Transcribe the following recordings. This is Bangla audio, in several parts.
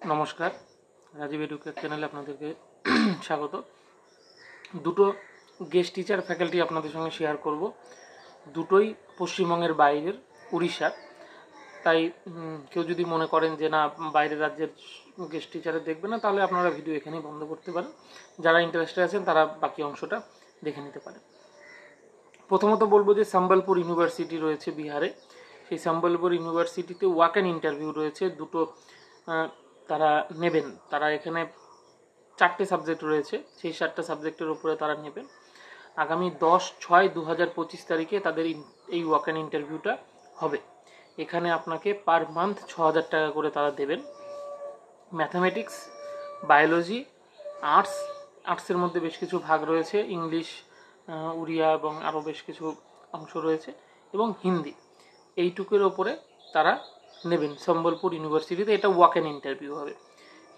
নমস্কার, রাজীব এডুকেট চ্যানেলে আপনাদেরকে স্বাগত। দুটো গেস্ট টিচার ফ্যাকাল্টি আপনাদের সঙ্গে শেয়ার করব। দুটোই পশ্চিমবঙ্গের বাইরের, উড়িষ্যার। তাই কেউ যদি মনে করেন যে না, বাইরের রাজ্যের গেস্ট টিচারে দেখবে না, তাহলে আপনারা ভিডিও এখানেই বন্ধ করতে পারেন। যারা ইন্টারেস্টেড আছেন তারা বাকি অংশটা দেখে নিতে পারেন। প্রথমত বলবো যে সম্বলপুর ইউনিভার্সিটি রয়েছে বিহারে। সেই সম্বলপুর ইউনিভার্সিটিতে ওয়াক অ্যান্ড ইন্টারভিউ রয়েছে। দুটো তারা নেবেন। তারা এখানে 4টে সাবজেক্ট রয়েছে, সেই 4টে সাবজেক্টের উপরে তারা নেবেন। আগামী 10/6/2025 তারিখে তাদের এই ওয়াক অ্যান্ড ইন্টারভিউটা হবে। এখানে আপনাকে পার মান্থ 6,000 টাকা করে তারা দেবেন। ম্যাথামেটিক্স, বায়োলজি, আর্টসের মধ্যে বেশ কিছু ভাগ রয়েছে, ইংলিশ, উড়িয়া এবং আরও বেশ কিছু অংশ রয়েছে, এবং হিন্দি। এইটুকুর ওপরে তারা নেবেন সম্বলপুর ইউনিভার্সিটিতে। এটা ওয়াক অ্যান্ড ইন্টারভিউ হবে।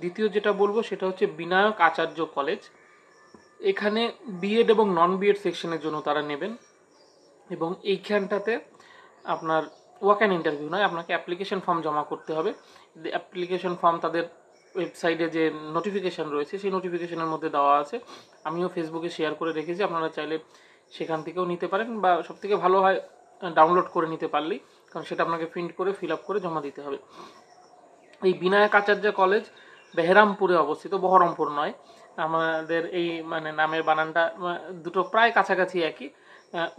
দ্বিতীয় যেটা বলবো সেটা হচ্ছে বিনায়ক আচার্য কলেজ। এখানে বিএড এবং নন বিএড সেকশনের জন্য তারা নেবেন, এবং এইখানটাতে আপনার ওয়াক অ্যান্ড ইন্টারভিউ নয়, আপনাকে অ্যাপ্লিকেশন ফর্ম জমা করতে হবে। অ্যাপ্লিকেশন ফর্ম তাদের ওয়েবসাইটে যে নোটিফিকেশান রয়েছে সেই নোটিফিকেশানের মধ্যে দেওয়া আছে। আমিও ফেসবুকে শেয়ার করে রেখেছি, আপনারা চাইলে সেখান থেকেও নিতে পারেন, বা সবথেকে ভালো হয় ডাউনলোড করে নিতে পারলেই, কারণ সেটা আপনাকে প্রিন্ট করে ফিল আপ করে জমা দিতে হবে। এই বিনায়ক আচার্য কলেজ বেহরামপুরে অবস্থিত, বহরমপুর নয়। আমাদের এই নামের বানানটা দুটো প্রায় কাছাকাছি একই।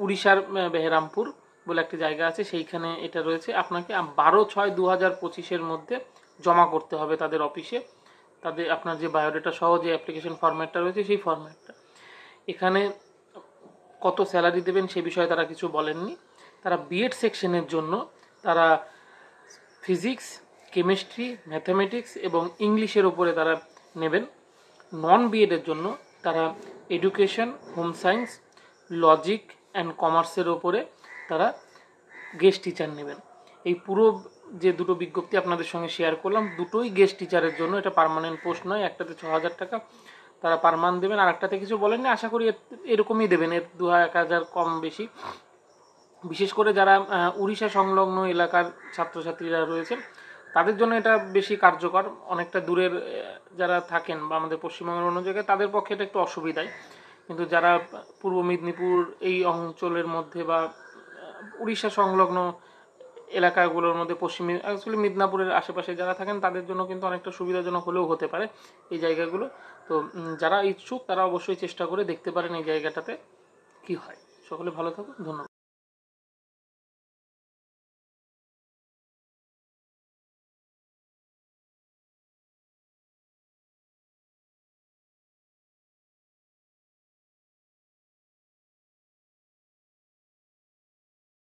উড়িষ্যার বেহরামপুর বলে একটি জায়গা আছে, সেইখানে এটা রয়েছে। আপনাকে 12/6/2025 মধ্যে জমা করতে হবে তাদের অফিসে, তাদের আপনার যে বায়োডাটা সহ যে অ্যাপ্লিকেশন ফরম্যাটটা রয়েছে সেই ফরম্যাটটা। এখানে কত স্যালারি দেবেন সে বিষয়ে তারা কিছু বলেননি। তারা বিএড সেকশনের জন্য তারা ফিজিক্স, কেমিস্ট্রি, ম্যাথামেটিক্স এবং ইংলিশের ওপরে তারা নেবেন। নন বিএডের জন্য তারা education, home science, logic and কমার্সের ওপরে তারা গেস্ট টিচার নেবেন। এই পুরো যে দুটো বিজ্ঞপ্তি আপনাদের সঙ্গে শেয়ার করলাম, দুটোই গেস্ট টিচারের জন্য। এটা পার্মানেন্ট পোস্ট নয়। একটাতে 6,000 টাকা তারা পার মান্থ দেবেন, আর একটাতে কিছু বলেননি। আশা করি এরকমই দেবেন, এর 2,000-1,000 কম বেশি। বিশেষ করে যারা উড়িষ্যা সংলগ্ন এলাকার ছাত্রছাত্রীরা রয়েছেন তাদের জন্য এটা বেশি কার্যকর। অনেকটা দূরের যারা থাকেন বা আমাদের পশ্চিমবঙ্গের অন্য জায়গায়, তাদের পক্ষে এটা একটু অসুবিধায়। কিন্তু যারা পূর্ব মেদিনীপুর এই অঞ্চলের মধ্যে বা উড়িষ্যা সংলগ্ন এলাকাগুলোর মধ্যে, অ্যাকচুয়ালি মিদনাপুরের আশেপাশে যারা থাকেন, তাদের জন্য কিন্তু অনেকটা সুবিধাজনক হলেও হতে পারে এই জায়গাগুলো। তো যারা ইচ্ছুক তারা অবশ্যই চেষ্টা করে দেখতে পারেন এই জায়গাটাতে কি হয়। সকলে ভালো থাকুন, ধন্যবাদ।